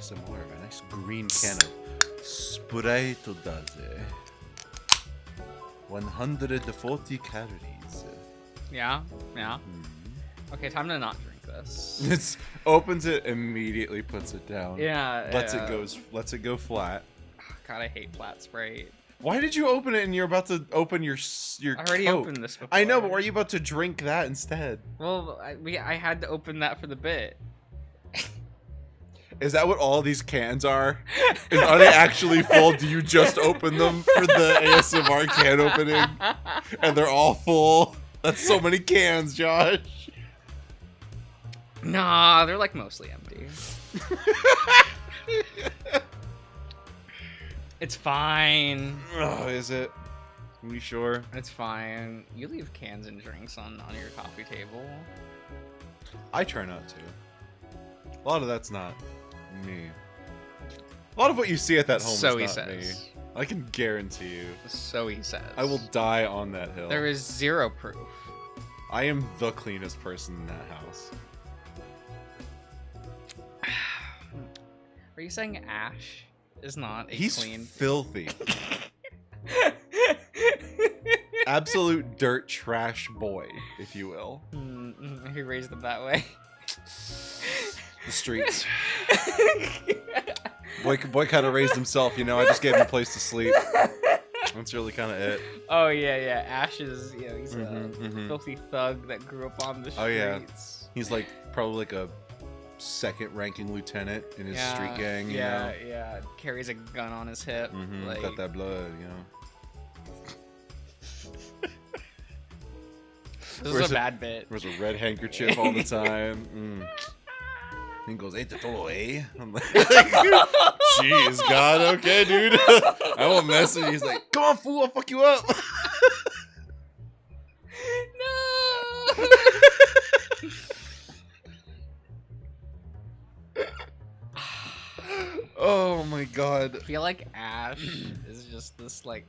ASMR of a nice green can of Sprite Daze. 140 calories. Yeah, yeah. Okay, time to not drink this. It opens it, immediately puts it down. Yeah. Lets it go flat. God, I hate flat Sprite. Why did you open it and you're about to open your I already Coke? opened this before. I know, but why are you about to drink that instead? Well, I had to open that for the bit. Is that what all these cans are? Are they actually full? Do you just open them for the ASMR can opening? And they're all full? That's so many cans, Josh. Nah, they're like mostly empty. It's fine. Oh, is it? Are we sure? It's fine. You leave cans and drinks on your coffee table. I try not to. A lot of that's not me. A lot of what you see at that home So he is not says. me. I can guarantee you. So he says. I will die on that hill. There is zero proof. I am the cleanest person in that house. Are you saying Ash is not a He's clean? filthy. Absolute dirt trash boy, if you will. He raised them that way. The streets. Boy kind of raised himself, you know. I just gave him a place to sleep. That's really kind of it. Oh yeah. Ash is, he's a filthy thug that grew up on the streets. Oh yeah. He's like probably like a second-ranking lieutenant in his street gang. You know? Yeah. Carries a gun on his hip. Like, Got that blood, you know. This is a bad bit. Wears a red handkerchief all the time. He goes, "Hey, todo, eh?" I'm like, "Jeez, God, okay, dude." I won't mess with you. He's like, "Come on, fool, I'll fuck you up." No. Oh my God. I feel like Ash is just this like,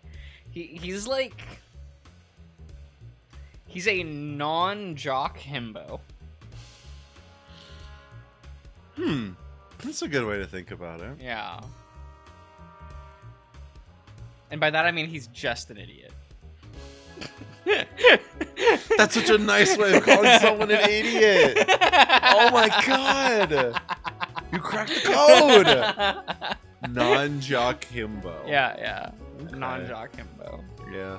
he's like, he's a non-jock himbo. That's a good way to think about it. Yeah. And by that I mean he's just an idiot. That's such a nice way of calling someone an idiot. Oh my God. You cracked the code. Non-jock himbo. Yeah. Okay. Non-jock himbo. Yeah.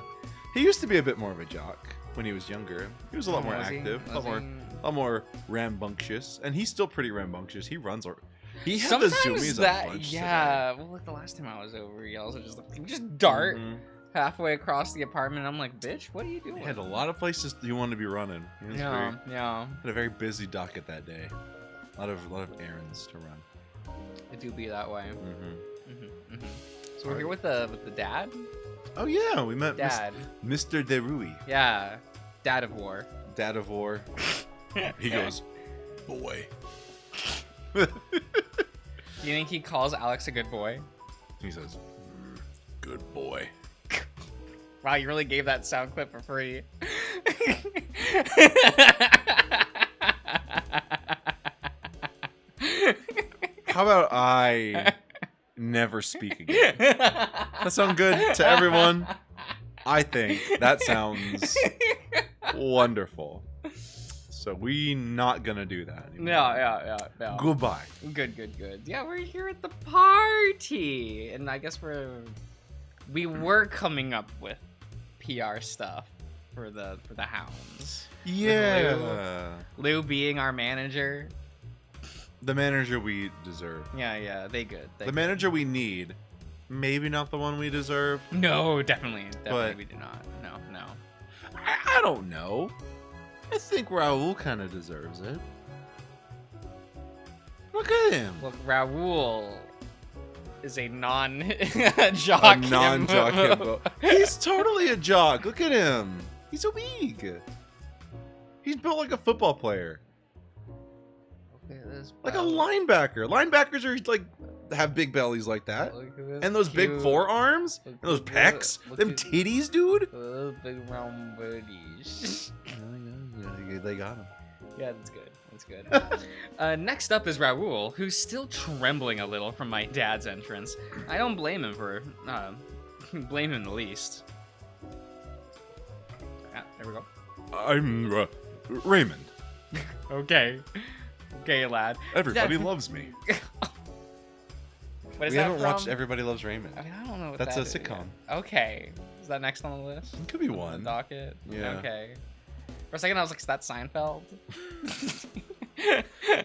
He used to be a bit more of a jock when he was younger. He was a lot more Was he? active, a Was lot more rambunctious, and he's still pretty rambunctious. He runs or he had the zoomies a bunch yeah. Well, like the last time I was over, he also just dart halfway across the apartment. I'm like, bitch, what are you doing? He had a lot of places he wanted to be running. He was Yeah. had a very busy docket that day. A lot of errands to run. It do be that way. So we're here with the dad. Oh yeah, we met Dad. Mr. Derui. Yeah. Dad of war. Dad of war. He goes, "Boy." Do you think he calls Alex a good boy? He says, "Good boy." Wow, you really gave that sound clip for free. How about I never speak again? That sound good to everyone? I think that sounds wonderful. So we not gonna do that anymore. No. Goodbye. Good. Yeah, we're here at the party, and I guess we were coming up with PR stuff for the Hounds. Yeah. Lou being our manager. The manager we deserve. Yeah, they good. The manager we need. Maybe not the one we deserve. No, definitely But- we do not. No. I don't know. I think Raul kind of deserves it. Look at him. Look, Raul is a non-jock. A non-jock himbo. He's totally a jock. Look at him. He's so big. He's built like a football player. Like a linebacker. Linebackers are like have big bellies like that. And those big forearms. And those pecs. Them titties, dude. Those big round booties. They got him. Yeah, that's good. That's good. Next up is Raul, who's still trembling a little from my dad's entrance. I don't blame him for blame him the least. Yeah, there we go. I'm Raymond. Okay. Okay, lad. Everybody loves me. What is We that haven't from? watched Everybody Loves Raymond. I mean, I don't know what That's that a is sitcom. yet. Okay. Is that next on the list? It could be On the one. docket? Yeah. Okay. For a second, I was like, is that Seinfeld?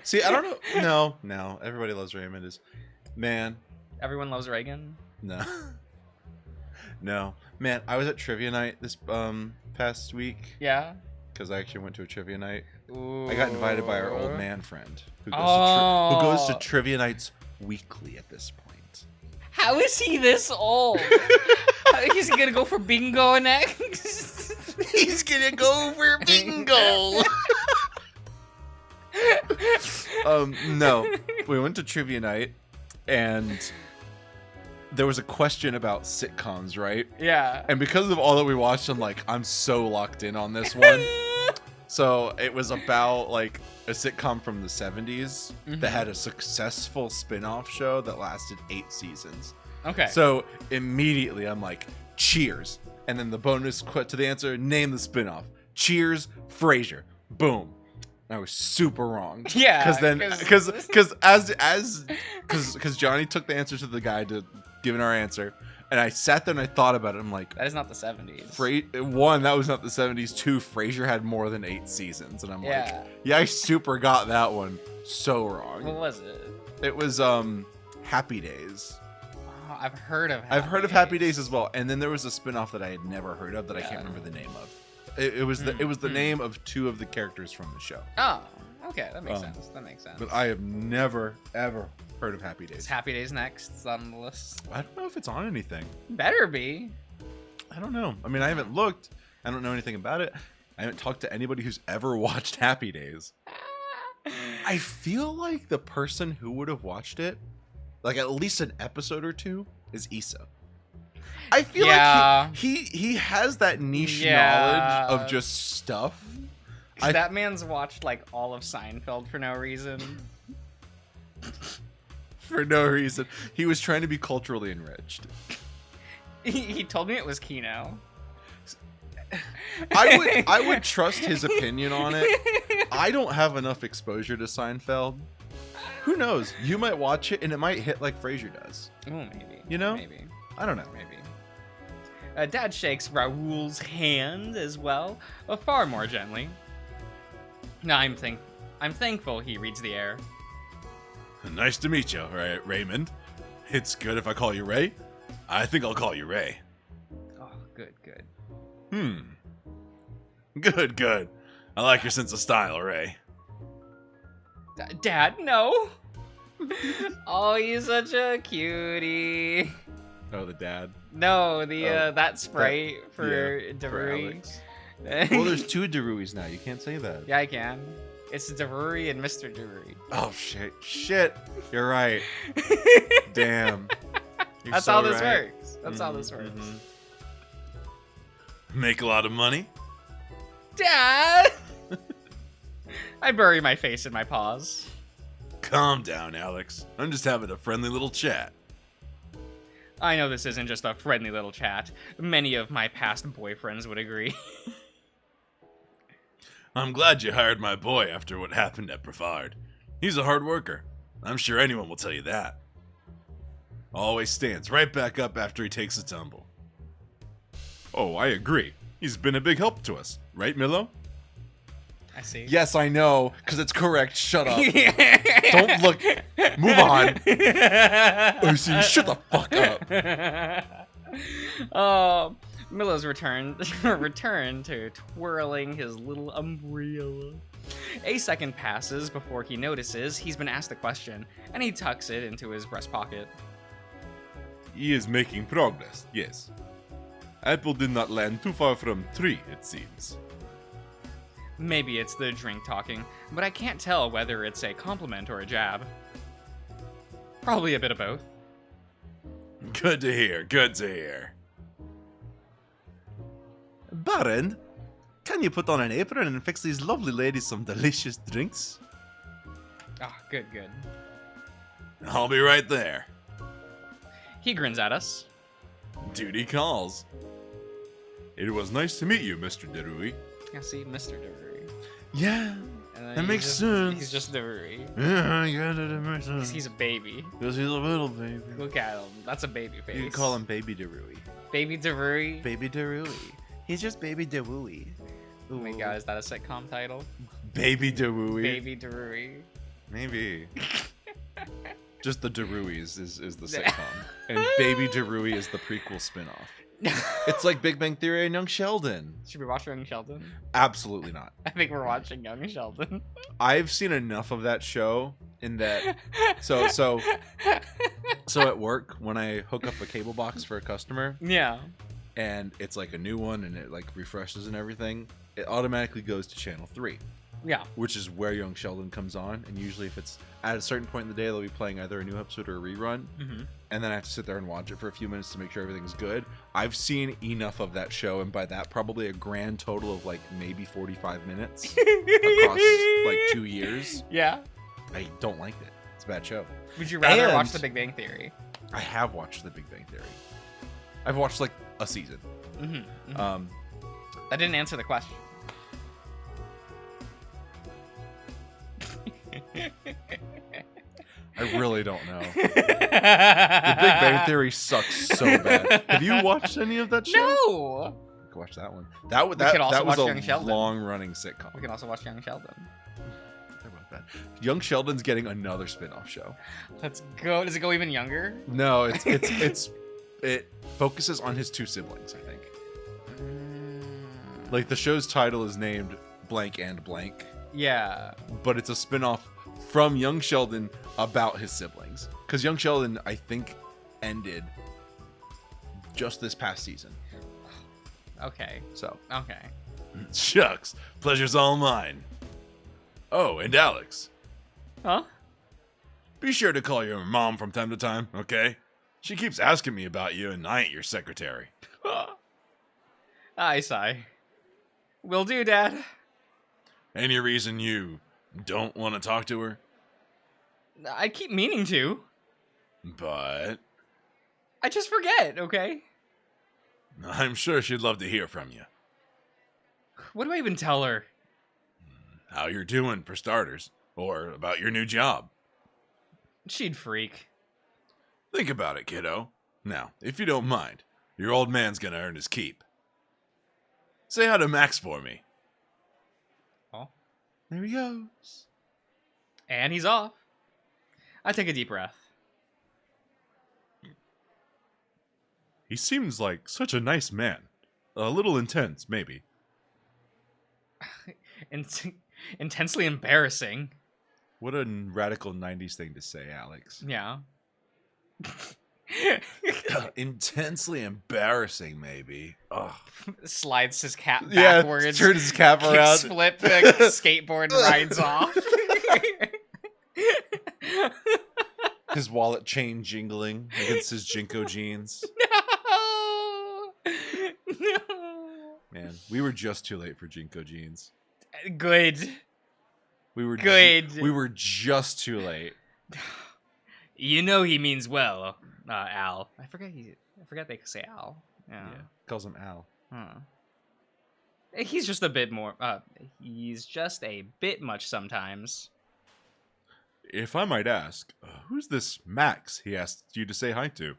See, I don't know. No. Everybody Loves Raymond is, man. Everyone Loves Reagan? No. No, man. I was at trivia night this past week Yeah? because I actually went to a trivia night. Ooh. I got invited by our old man friend who goes, who goes to trivia nights weekly at this point. How is he this old? He's gonna go for bingo next? He's gonna go for bingo. No, we went to trivia night, and there was a question about sitcoms, right? Yeah. And because of all that we watched, I'm so locked in on this one. So it was about like a sitcom from the 70s that had a successful spin-off show that lasted 8 seasons. Okay. So immediately I'm like, Cheers. And then the bonus to the answer, name the spin-off. Cheers, Frasier. Boom. I was super wrong. Yeah. Because Johnny took the answer to the guy to give our answer. And I sat there and I thought about it. I'm like, that is not the 70s. One, that was not the 70s. Two, Frasier had more than 8 seasons. And I'm like, yeah, I super got that one so wrong. What was it? It was Happy Days. Oh, I've heard of Happy Days as well. And then there was a spin-off that I had never heard of that I can't remember the name of. It was the name of 2 of the characters from the show. Oh, okay, that makes sense. That makes sense. But I have never ever heard of Happy Days. Is Happy Days next? It's on the list. I don't know if it's on anything. Better be. I don't know. I mean, I haven't looked. I don't know anything about it. I haven't talked to anybody who's ever watched Happy Days. I feel like the person who would have watched it, like at least an episode or 2, is Issa. I feel like he has that niche knowledge of just stuff. That man's watched like all of Seinfeld for no reason. For no reason. He was trying to be culturally enriched. He told me it was Kino. I would trust his opinion on it. I don't have enough exposure to Seinfeld. Who knows? You might watch it and it might hit like Frasier does. Oh, maybe. You know? Maybe. I don't know. Maybe. Dad shakes Raoul's hand as well, far more gently. No, I'm thankful he reads the air. Nice to meet you, Raymond. It's good if I call you Ray. I think I'll call you Ray. Oh, good. Good. I like your sense of style, Ray. Dad, no. Oh, he's such a cutie. Oh, the dad. No, that Sprite for Daruri. Well, there's 2 Daruis now. You can't say that. Yeah, I can. It's Daruri and Mr. Daruri. Oh, shit. You're right. Damn. That's how this works. That's how this works. Make a lot of money? Dad! I bury my face in my paws. Calm down, Alex. I'm just having a friendly little chat. I know this isn't just a friendly little chat. Many of my past boyfriends would agree. I'm glad you hired my boy after what happened at Brevard. He's a hard worker. I'm sure anyone will tell you that. Always stands right back up after he takes a tumble. Oh, I agree. He's been a big help to us. Right, Milo? I see. Yes, I know, because it's correct. Shut up. Don't look. Move on. Oh, see, shut the fuck up. Oh, Milo's returned to twirling his little umbrella. A second passes before he notices he's been asked a question, and he tucks it into his breast pocket. He is making progress, yes. Apple did not land too far from tree, it seems. Maybe it's the drink talking, but I can't tell whether it's a compliment or a jab. Probably a bit of both. Good to hear. Baron, can you put on an apron and fix these lovely ladies some delicious drinks? Oh, good. I'll be right there. He grins at us. Duty calls. It was nice to meet you, Mr. Derui. Yeah, see, Mr. Devery. Yeah, that makes sense. He's just Devery. Yeah, that makes sense. He's a baby. Because he's a little baby. Look at him. That's a baby face. You can call him Baby Derui. Baby Devery. Baby Derui. He's just Baby Derui. Oh my god, is that a sitcom title? Baby Derui. Baby Devery. Maybe. Just the Deruis is the sitcom. And Baby Derui is the prequel spinoff. It's like Big Bang Theory and Young Sheldon. Should we watch Young Sheldon? Absolutely not. I think we're watching Young Sheldon. I've seen enough of that show in that so at work when I hook up a cable box for a customer Yeah. and it's like a new one and it like refreshes and everything, it automatically goes to channel 3. Yeah. Which is where Young Sheldon comes on, and usually if it's at a certain point in the day, they'll be playing either a new episode or a rerun, and then I have to sit there and watch it for a few minutes to make sure everything's good. I've seen enough of that show, and by that, probably a grand total of like maybe 45 minutes across like 2 years. Yeah. I don't like it. It's a bad show. Would you rather And watch The Big Bang Theory? I have watched The Big Bang Theory. I've watched like a season. That didn't answer the question. I really don't know. The Big Bang Theory sucks so bad. Have you watched any of that show? No. You can watch that one. That was Young a Sheldon. long-running sitcom. We can also watch Young Sheldon. Sorry about that. Young Sheldon's getting another spin-off show. Let's go. Does it go even younger? No, it focuses on his 2 siblings, I think. Like the show's title is named Blank and Blank. Yeah. But it's a spin-off from Young Sheldon about his siblings. Because Young Sheldon, I think, ended just this past season. Okay. So. Okay. Shucks. Pleasure's all mine. Oh, and Alex. Huh? Be sure to call your mom from time to time, okay? She keeps asking me about you, and I ain't your secretary. I sigh. Will do, Dad. Any reason you don't want to talk to her? I keep meaning to. But I just forget, okay? I'm sure she'd love to hear from you. What do I even tell her? How you're doing, for starters. Or about your new job. She'd freak. Think about it, kiddo. Now, if you don't mind, your old man's gonna earn his keep. Say hi to Max for me. Oh. There he goes. And he's off. I take a deep breath. He seems like such a nice man. A little intense, maybe. Intensely embarrassing. What a radical 90s thing to say, Alex. Yeah. Intensely embarrassing, maybe. Ugh. Slides his cap backwards. Yeah, turns his cap around. Flip the skateboard and rides off. His wallet chain jingling against his Jinko jeans. No. Man, we were just too late for Jinko jeans. Good. We were Good. We were just too late. You know he means well, Al. I forget they could say Al. Yeah. Calls him Al. Huh. He's just a bit more. He's just a bit much sometimes. If I might ask, who's this Max he asked you to say hi to?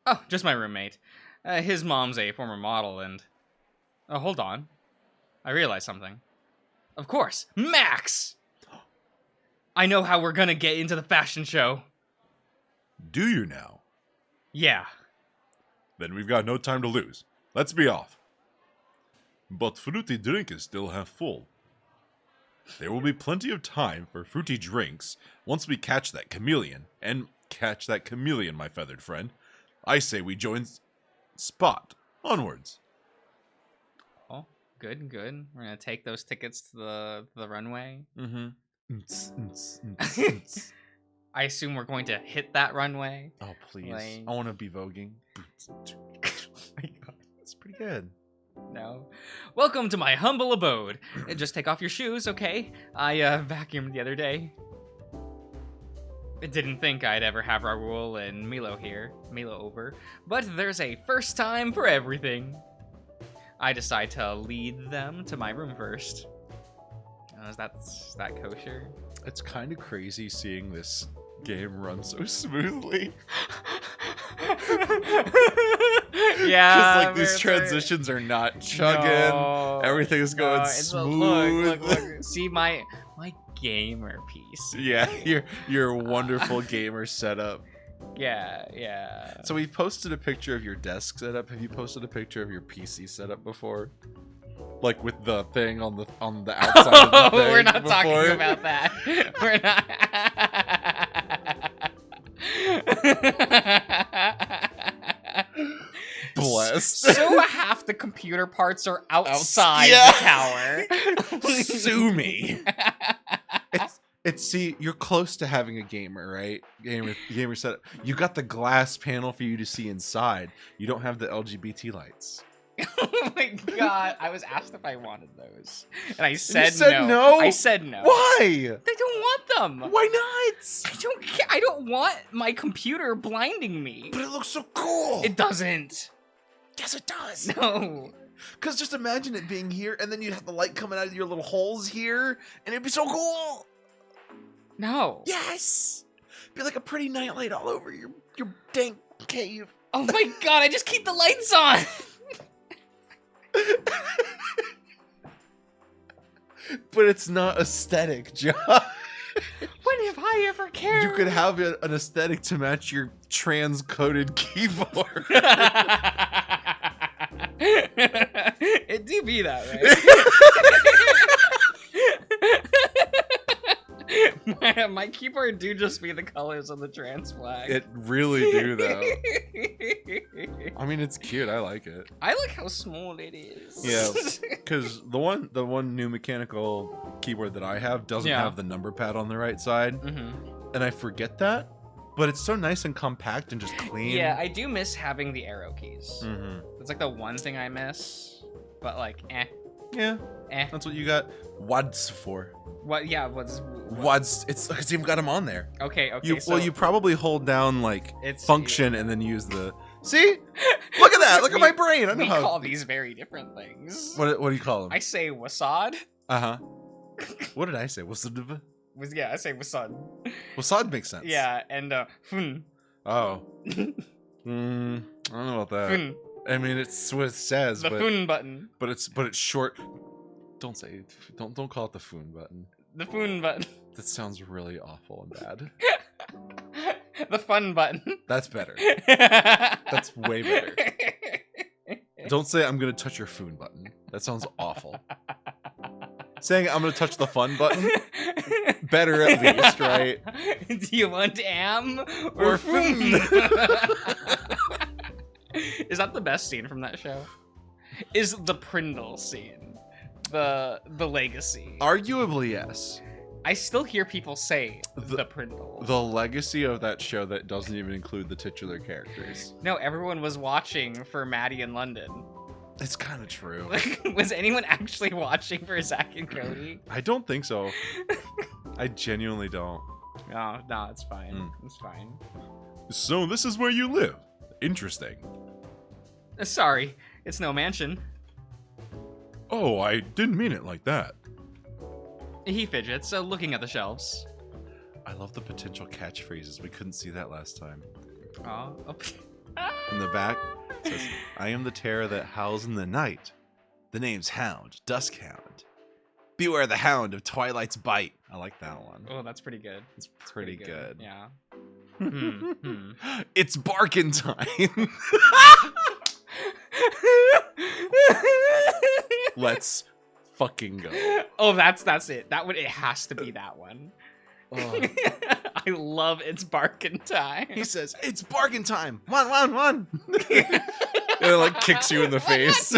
Oh, just my roommate. His mom's a former model, and... Oh, hold on. I realized something. Of course, Max! I know how we're gonna get into the fashion show. Do you now? Yeah. Then we've got no time to lose. Let's be off. But fruity drink is still half full. There will be plenty of time for fruity drinks once we catch that chameleon. And catch that chameleon, my feathered friend. I say we join Spot. Onwards. Oh, good. We're gonna take those tickets to the runway. Mm-hmm. I assume we're going to hit that runway. Oh, please. Like... I want to be voguing. Oh my God. It's pretty good. No. Welcome to my humble abode. Just take off your shoes, okay? I vacuumed the other day. I didn't think I'd ever have Raul and Milo over, but there's a first time for everything. I decide to lead them to my room first. Is that kosher? It's kind of crazy seeing this game run so smoothly. Yeah, like these transitions are not chugging. No, Everything's going it's smooth. Look. See my gamer piece. Yeah, your wonderful gamer setup. Yeah. So we posted a picture of your desk setup. Have you posted a picture of your PC setup before? Like with the thing on the outside of the thing. We're not talking about that. We're not. Blessed. So half the computer parts are outside Yeah. the tower. Sue me. See, you're close to having a gamer, right? Gamer setup. You got the glass panel for you to see inside. You don't have the LGBT lights. Oh my god! I was asked if I wanted those, and I said, you said no. I said no. Why? I don't want them. Why not? I don't care. I don't want my computer blinding me. But it looks so cool. It doesn't. Yes, it does. No. Because just imagine it being here, and then you have the light coming out of your little holes here, and it'd be so cool. No. Yes. Be like a pretty nightlight all over your dank cave. Oh my god! I just keep the lights on. But it's not aesthetic, John. When have I ever cared? You could have an aesthetic to match your trans-coded keyboard. It do be that way. my keyboard do just be the colors of the trans flag. It really do, though. I mean, it's cute. I like it. I like how small it is. Yeah, because the one new mechanical keyboard that I have doesn't have the number pad on the right side, and I forget that. But it's so nice and compact and just clean. Yeah, I do miss having the arrow keys. It's like the one thing I miss, but like, Yeah, that's what you got WADs for. What? Yeah, WADs. It's because you've got them on there. Okay. Well, you probably hold down like it's function and then use the. See, look at that! Look at my brain. I know we how. call these very different things. What do you call them? I say wasad. What did I say? Wasad. Yeah, I say wasad. Wasad makes sense. Yeah, and fun. Oh. I don't know about that. I mean, it's what it says. The fun button. But it's short. Don't say. Don't call it the fun button. The fun button. That sounds really awful and bad. The fun button. That's better. That's way better. Don't say I'm gonna touch your fun button. That sounds awful. Saying I'm gonna touch the fun button. Better at least, right? Do you want am or fun? Is that the best scene from that show? Is the Prindle scene the legacy? Arguably, yes. I still hear people say the Prindle. The legacy of that show that doesn't even include the titular characters. No, everyone was watching for Maddie in London. It's kind of true. Like, was anyone actually watching for Zach and Cody? I don't think so. I genuinely don't. No, it's fine. It's fine. So this is where you live. Interesting. Sorry, it's no mansion. Oh, I didn't mean it like that. He fidgets, looking at the shelves. I love the potential catchphrases. We couldn't see that last time. Oh. In the back, it says, I am the terror that howls in the night. The name's Hound, Duskhound. Beware the hound of Twilight's bite. I like that one. Oh, that's pretty good. It's pretty good. Yeah. It's barking time. Let's fucking go. Oh, that's it. It has to be that one. Oh. I love It's Barkin' Time. He says, it's barking time. One. And it like kicks you in the face.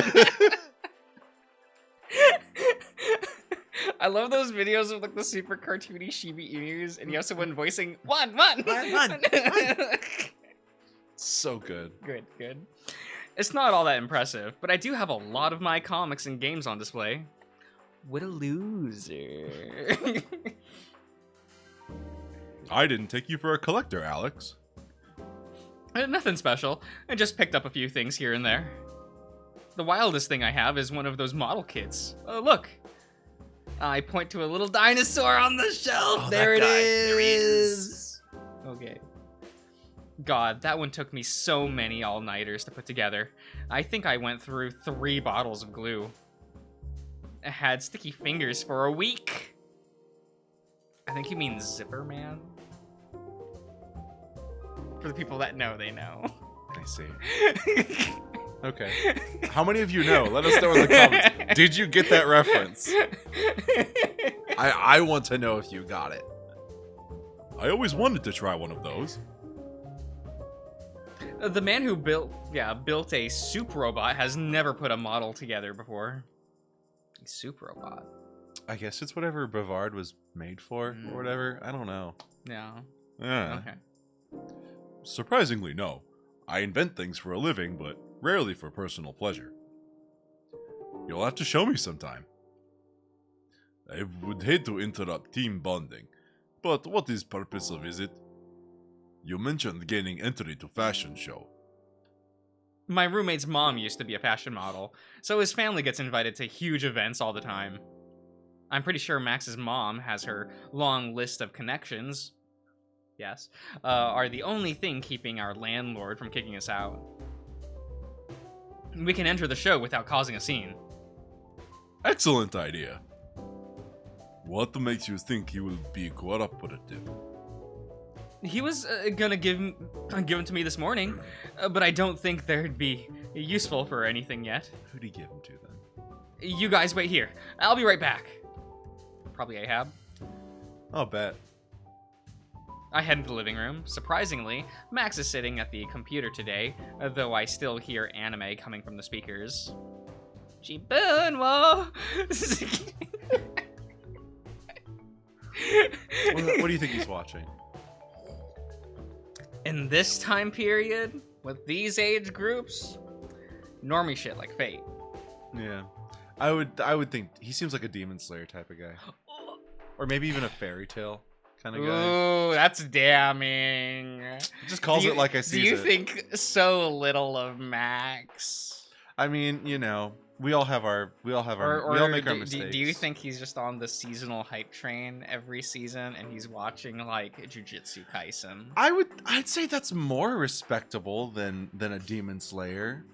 I love those videos of like the super cartoony Shiba Inus, and you have someone voicing one. So good. Good. It's not all that impressive, but I do have a lot of my comics and games on display. What a loser. I didn't take you for a collector, Alex. Nothing special. I just picked up a few things here and there. The wildest thing I have is one of those model kits. Look. I point to a little dinosaur on the shelf. Oh, there it that guy. is. There he is. Okay. God, that one took me so many all-nighters to put together. I think I went through 3 bottles of glue. I had sticky fingers for a week. I think you mean Zipper Man. For the people that know, they know. I see. Okay. How many of you know? Let us know in the comments. Did you get that reference? I want to know if you got it. I always wanted to try one of those. The man who built a soup robot has never put a model together before. A soup robot. I guess it's whatever Bavard was made for, or whatever. I don't know. Yeah. Yeah. Okay. Surprisingly, no. I invent things for a living, but rarely for personal pleasure. You'll have to show me sometime. I would hate to interrupt team bonding, but what is purpose of visit? You mentioned gaining entry to fashion show. My roommate's mom used to be a fashion model, so his family gets invited to huge events all the time. I'm pretty sure Max's mom has her long list of connections. Yes, are the only thing keeping our landlord from kicking us out. We can enter the show without causing a scene. Excellent idea. What makes you think he will be cooperative? He was gonna give him to me this morning, but I don't think they'd be useful for anything yet. Who'd he give him to then? You guys wait here. I'll be right back. Probably Ahab. I'll bet. I head into the living room. Surprisingly, Max is sitting at the computer today, though I still hear anime coming from the speakers. Jibunwo! What do you think he's watching? In this time period, with these age groups, normie shit like Fate. Yeah. I would think he seems like a Demon Slayer type of guy. Or maybe even a fairy tale kind of guy. Ooh, that's damning. He just calls it like I see it. Do you think so little of Max? I mean, you know, we all make our mistakes. Do you think he's just on the seasonal hype train every season and he's watching like Jujutsu Kaisen? I'd say that's more respectable than a Demon Slayer.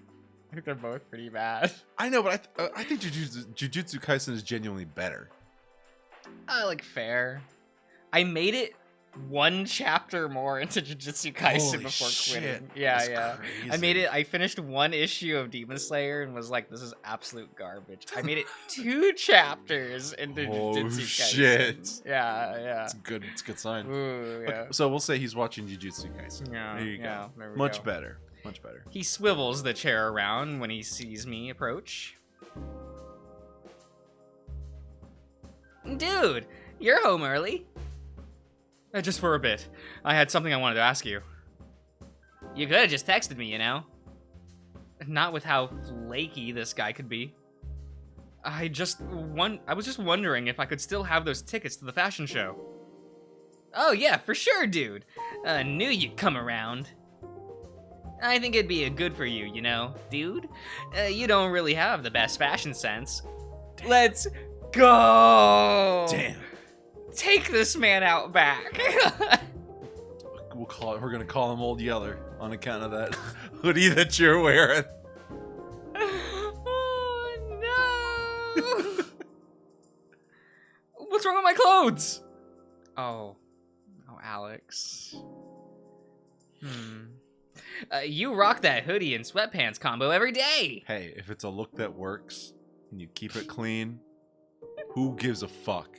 I think they're both pretty bad. I know, but I think Jujutsu Kaisen is genuinely better. Like fair. I made it 1 chapter more into Jujutsu Kaisen Holy before shit. quitting. Yeah, That's yeah. crazy. I finished 1 issue of Demon Slayer and was like, this is absolute garbage. I made it 2 chapters into Jujutsu Kaisen. Shit. Yeah, yeah. It's good. It's a good sign. Ooh, yeah. Okay, so we'll say he's watching Jujutsu Kaisen. Yeah, There you yeah, go. there we Much go. better. Much better. He swivels the chair around when he sees me approach. Dude, you're home early. Just for a bit. I had something I wanted to ask you. You could have just texted me, you know? Not with how flaky this guy could be. I was just wondering if I could still have those tickets to the fashion show. Oh yeah, for sure, dude. Knew you'd come around. I think it'd be good for you, you know, dude. You don't really have the best fashion sense. Damn. Let's go! Damn. Take this man out back. We're gonna call him Old Yeller on account of that hoodie that you're wearing. Oh no! What's wrong with my clothes? Oh, Alex. You rock that hoodie and sweatpants combo every day. Hey, if it's a look that works and you keep it clean, who gives a fuck?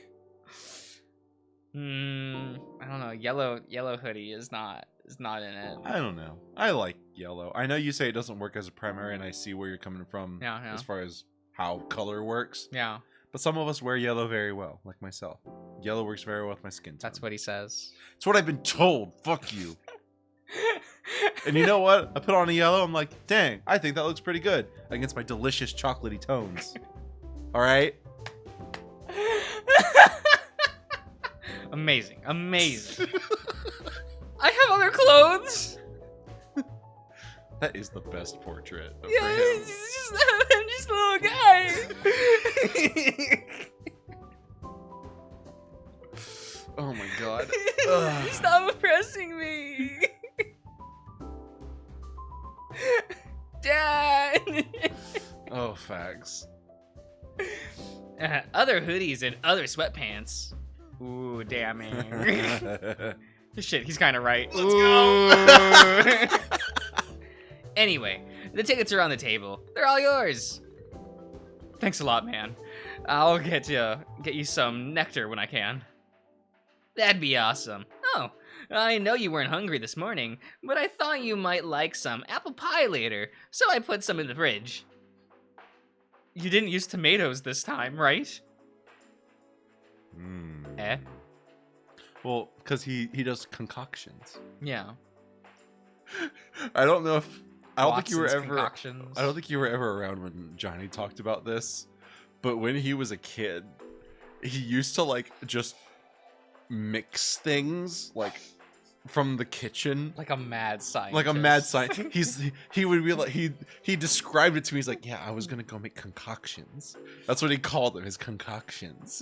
I don't know. Yellow hoodie is not in it. I don't know. I like yellow. I know you say it doesn't work as a primary, and I see where you're coming from as far as how color works. Yeah. But some of us wear yellow very well, like myself. Yellow works very well with my skin tone. That's what he says. It's what I've been told. Fuck you. And you know what? I put on a yellow. I'm like, dang, I think that looks pretty good against my delicious chocolatey tones. All right. Amazing. Amazing. I have other clothes. That is the best portrait of Yeah, him. I'm just a little guy. Oh my god. Stop oppressing me. Dad. Oh, fags. Other hoodies and other sweatpants. Ooh, damning. Shit, he's kind of right. Let's go. Anyway, the tickets are on the table. They're all yours. Thanks a lot, man. I'll get you some nectar when I can. That'd be awesome. Oh, I know you weren't hungry this morning, but I thought you might like some apple pie later, so I put some in the fridge. You didn't use tomatoes this time, right? Eh? Well, because he does concoctions. Yeah. I don't know if I don't think you were Watson's ever. concoctions. I don't think you were ever around when Johnny talked about this, but when he was a kid, he used to like just mix things like from the kitchen. Like a mad scientist. Like a mad scientist. He would be like he described it to me. He's like, yeah, I was gonna go make concoctions. That's what he called them, his concoctions.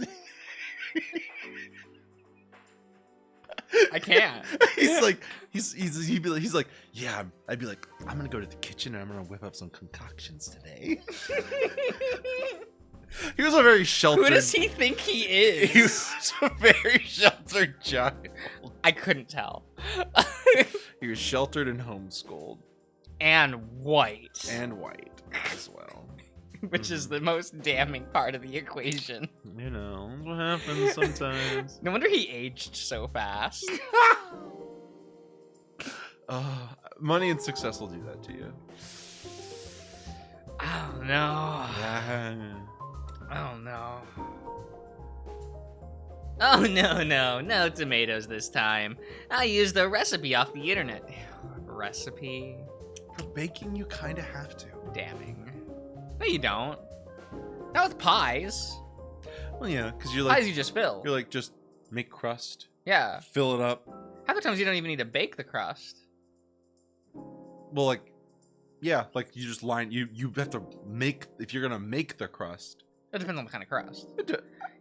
I can't. He's like he's like, yeah. I'd be like, I'm gonna go to the kitchen and I'm gonna whip up some concoctions today. He was a very sheltered. Who does he think he is? He was a very sheltered child. I couldn't tell. He was sheltered and homeschooled. And white. And white as well. Which is the most damning part of the equation. You know, what happens sometimes. No wonder he aged so fast. Money and success will do that to you. Oh no. Oh no. Oh no, no tomatoes this time. I used a recipe off the internet. Recipe? For baking, you kind of have to. Damning. No, you don't. Not with pies. Well, yeah, because you're like, Pies you just fill. you're like, just make crust, Yeah. fill it up. Half the times you don't even need to bake the crust. Well, like, yeah, like you just you have to make, if you're gonna make the crust. It depends on what kind of crust.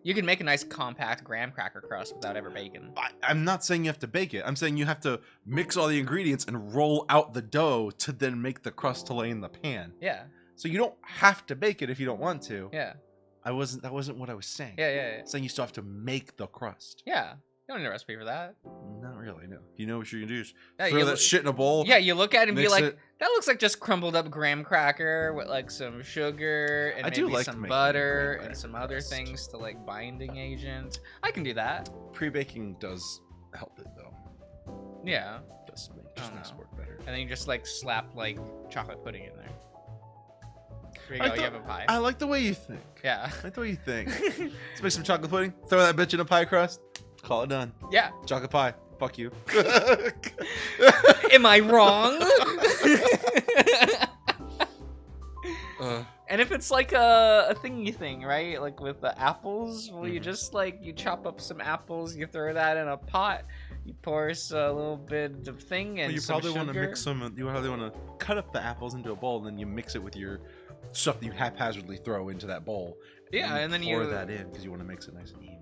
You can make a nice compact graham cracker crust without ever baking. I'm not saying you have to bake it. I'm saying you have to mix all the ingredients and roll out the dough to then make the crust to lay in the pan. Yeah. So you don't have to bake it if you don't want to. Yeah. That wasn't what I was saying. Yeah. I'm saying you still have to make the crust. Yeah. You don't need a recipe for that. Not really, no. You know what you're gonna do is Yeah, throw you that look- shit in a bowl. Yeah, you look at it and be mix like, it. that looks like just crumbled up graham cracker with like some sugar and I do maybe like some making butter graham and some cracker other crust. things to like binding agent. I can do that. Pre-baking does help it though. Yeah. Does make Oh, just makes it no. work better. And then you just like slap like chocolate pudding in there. There you I go, you thought- have a pie. I like the way you think. Yeah. I like the way you think. Let's make some chocolate pudding. Throw that bitch in a pie crust. Call it done. Yeah. Chocolate pie. Fuck you. Am I wrong? And if it's like a thingy thing, right? Like with the apples, well, you Mhm. just like, you chop up some apples, you throw that in a pot, you pour a little bit of thing and Well, you some probably want to sugar. mix some. You probably want to cut up the apples into a bowl, and then you mix it with your stuff that you haphazardly throw into that bowl. Yeah, and then pour you that in because you want to mix it nice and even.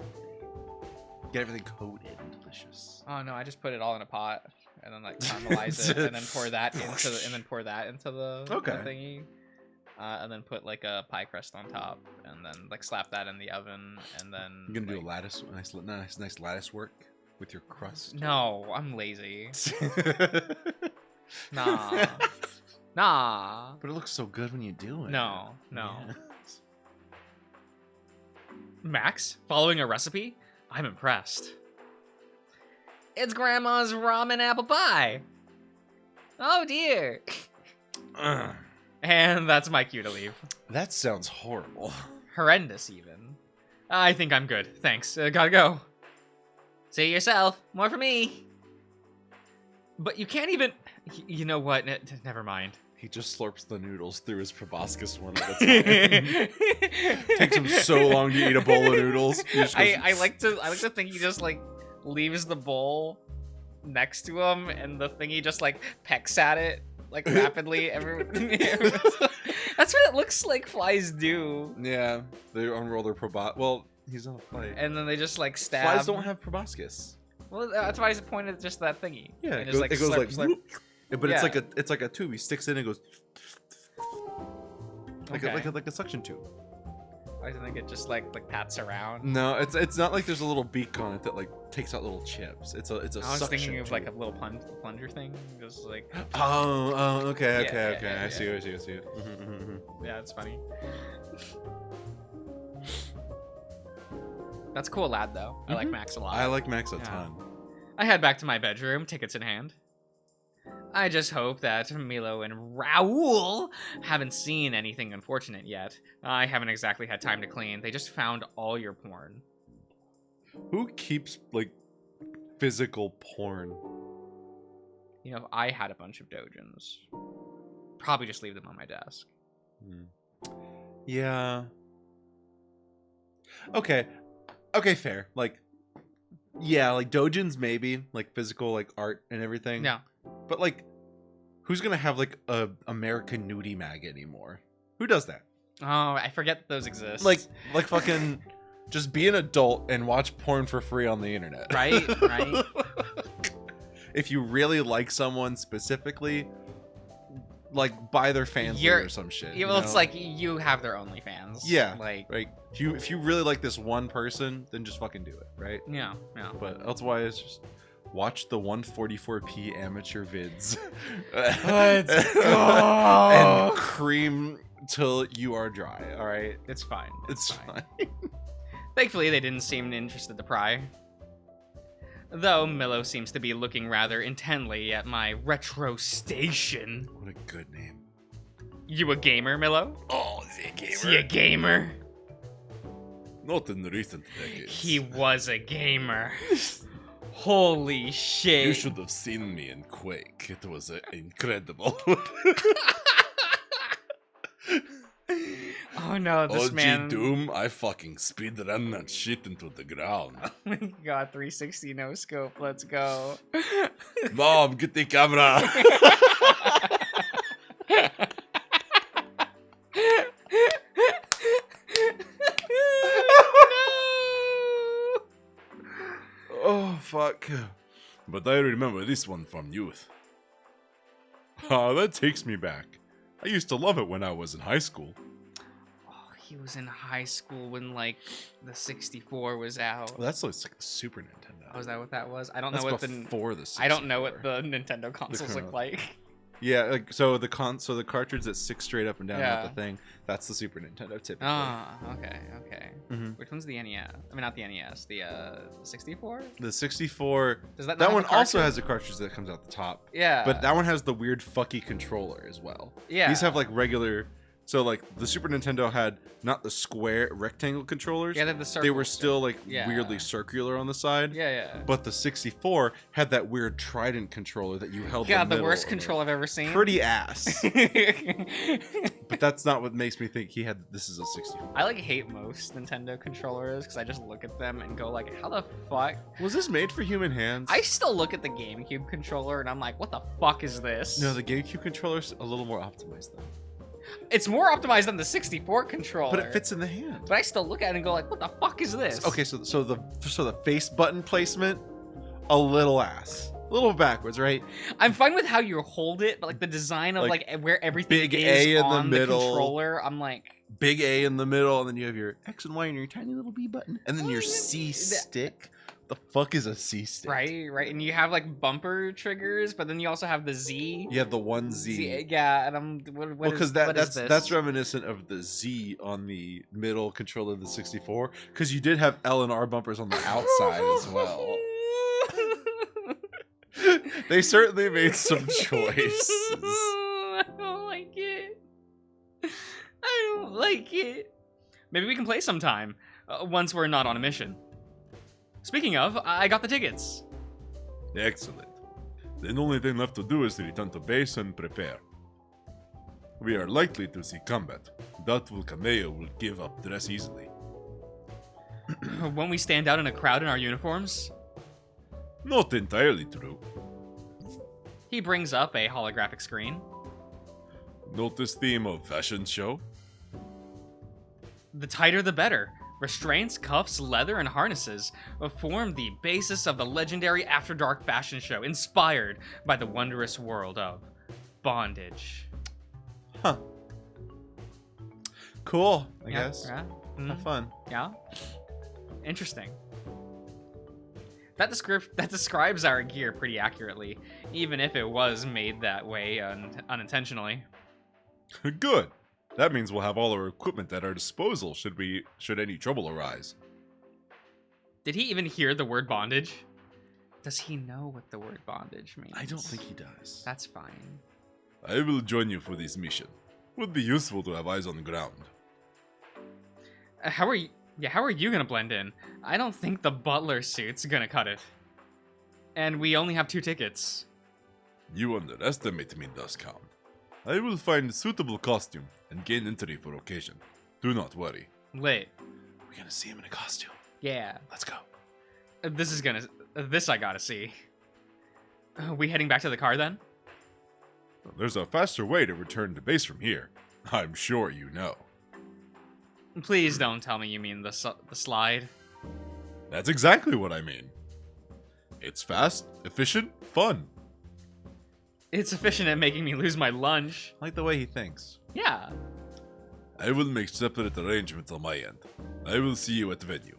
Get everything coated and delicious. Oh no, I just put it all in a pot and then like caramelize it and then pour that into the Okay. thingy. And then put like a pie crust on top, and then like slap that in the oven, and then. You're gonna do a like- lattice, nice lattice work with your crust. No, I'm lazy. Nah. Nah. But it looks so good when you do it. No. Yeah. Max, following a recipe? I'm impressed. It's Grandma's ramen apple pie. Oh dear. Ugh. And that's my cue to leave. That sounds horrible. Horrendous, even. I think I'm good. Thanks. Gotta go. See you yourself. More for me. But you can't even. You know what? Never mind. He just slurps the noodles through his proboscis one at a time. Takes him so long to eat a bowl of noodles. He just goes, I like to think he just like leaves the bowl next to him, and the thingy just like pecks at it like rapidly. That's what it looks like flies do. Yeah, they unroll their proboscis. Well, he's not a fly. And then they just like stab. Flies don't have proboscis. Well, that's why I pointed just that thingy. Yeah, it it just, goes like. slurp. But Yeah. it's like a tube. He sticks in and goes like Okay. like a suction tube. I think it just like pats around. No, it's not like there's a little beak on it that like takes out little chips. It's a I was suction thinking of like a tube. little plunger thing, just like Okay, Yeah, I see. yeah, it's funny. That's a cool lad though. I like Mhm. Max a lot. I like Max a Yeah. ton. I head back to my bedroom, tickets in hand. I just hope that Milo and Raul haven't seen anything unfortunate yet. I haven't exactly had time to clean. They just found all your porn. Who keeps like physical porn? You know, if I had a bunch of dojins, probably just leave them on my desk. Yeah. Okay, fair. Like, yeah, like dojins maybe, like physical, like art and everything. No. But like, who's gonna have like a American Nudie mag anymore? Who does that? Oh, I forget those exist. Like fucking, just be an adult and watch porn for free on the internet. Right. If you really like someone specifically, like buy their fans or some shit. Yeah, well, it's like you have their OnlyFans. Yeah. Like, right. If you really like this one person, then just fucking do it, right? yeah. But otherwise, just watch the 144p amateur vids. Let's go. And cream till you are dry. All right, It's fine. it's fine. Thankfully, they didn't seem interested to pry. Though Milo seems to be looking rather intently at my retro station. What a good name. You a gamer, Milo? Oh, is he a gamer? Is he a gamer? Not in the recent decades. He was a gamer. Holy shit. You should have seen me in Quake. It was incredible. Oh no, this OG man. Doom, I fucking speedrun that shit into the ground. God, 360 no scope. Let's go. Mom, get the camera. Oh, fuck. But I remember this one from youth. Ah, that takes me back. I used to love it when I was in high school. Oh, he was in high school when like the 64 was out. Well, that's like Super Nintendo. Oh, is that what that was? I don't That's know what before the 64. I don't know what the Nintendo consoles look current- like. Yeah, like so the cartridge that sticks straight up and down Yeah. with the thing, that's the Super Nintendo typically. Ah, okay. Mhm. Which one's the NES? I mean, not the NES. The 64. The 64. Does that? not That have one a also cartridge? has a cartridge that comes out the top. Yeah. But that one has the weird fucky controller as well. Yeah. These have like regular. So like the Super Nintendo had not the square rectangle controllers. Yeah, the They were circles. still like Yeah. weirdly circular on the side. Yeah. But the 64 had that weird trident controller that you held. God, the middle worst of it. control I've ever seen. Pretty ass. But that's not what makes me think he had. This is a 64. I like hate most Nintendo controllers because I just look at them and go like, how the fuck? Was this made for human hands? I still look at the GameCube controller and I'm like, what the fuck is this? No, the GameCube controller's a little more optimized though. It's more optimized than the 64 controller. But it fits in the hand. But I still look at it and go like, what the fuck is this? Okay, so the face button placement, a little ass, a little backwards, right? I'm fine with how you hold it, but like the design of Like, like where everything big is A in the on the middle. controller, I'm like, Big A in the middle, and then you have your X and Y and your tiny little B button, and then Oh, your yeah. C stick. The fuck is a C stick? right, and you have like bumper triggers, but then you also have the Z. You have the one Z. Yeah, and I'm what Well, because what is that's this? reminiscent of the Z on the middle controller of the 64, because you did have L and R bumpers on the outside as well. They certainly made some choices. I don't like it. I don't like it. Maybe we can play sometime once we're not on a mission. Speaking of, I got the tickets. Excellent. The only thing left to do is to return to base and prepare. We are likely to see combat. Doubtful Kameo will give up dress easily. Won't we stand out in a crowd in our uniforms? Not entirely true. He brings up a holographic screen. Notice theme of fashion show? The tighter the better. Restraints, cuffs, leather, and harnesses form the basis of the legendary After Dark fashion show, inspired by the wondrous world of bondage. Huh. Cool, I Yeah, guess. yeah. Have fun. Yeah. Interesting. That describes our gear pretty accurately, even if it was made that way unintentionally. Good. That means we'll have all our equipment at our disposal should any trouble arise. Did he even hear the word bondage? Does he know what the word bondage means? I don't think he does. That's fine. I will join you for this mission. Would be useful to have eyes on the ground. How are you gonna blend in? I don't think the butler suit's gonna cut it. And we only have 2 tickets. You underestimate me, Duskhound. I will find a suitable costume and gain entry for occasion. Do not worry. Lit. We're gonna see him in a costume. Yeah. Let's go. This I gotta see. We heading back to the car then? There's a faster way to return to base from here. I'm sure you know. Please don't tell me you mean the slide. That's exactly what I mean. It's fast, efficient, fun. It's efficient at making me lose my lunch. Like the way he thinks. Yeah. I will make separate arrangements on my end. I will see you at the venue.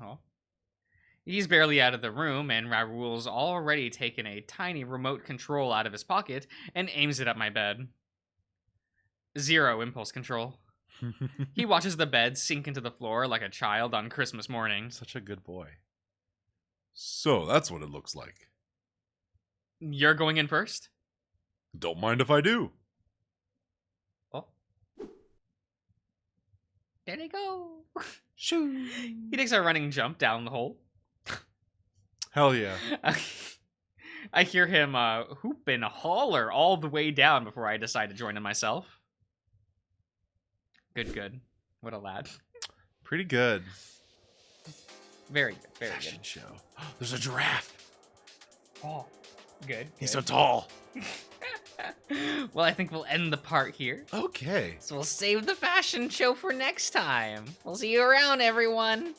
Oh. He's barely out of the room, and Raoul's already taken a tiny remote control out of his pocket and aims it at my bed. 0 impulse control. He watches the bed sink into the floor like a child on Christmas morning. Such a good boy. So that's what it looks like. You're going in first? Don't mind if I do. Oh. There they go. Shoo. He takes a running jump down the hole. Hell yeah. I hear him hoop and holler all the way down before I decide to join him myself. Good. What a lad. Pretty good. Very good. Very Fashion good. show. There's a giraffe. Oh, good. He's so tall. Well, I think we'll end the part here. Okay. So we'll save the fashion show for next time. We'll see you around, everyone.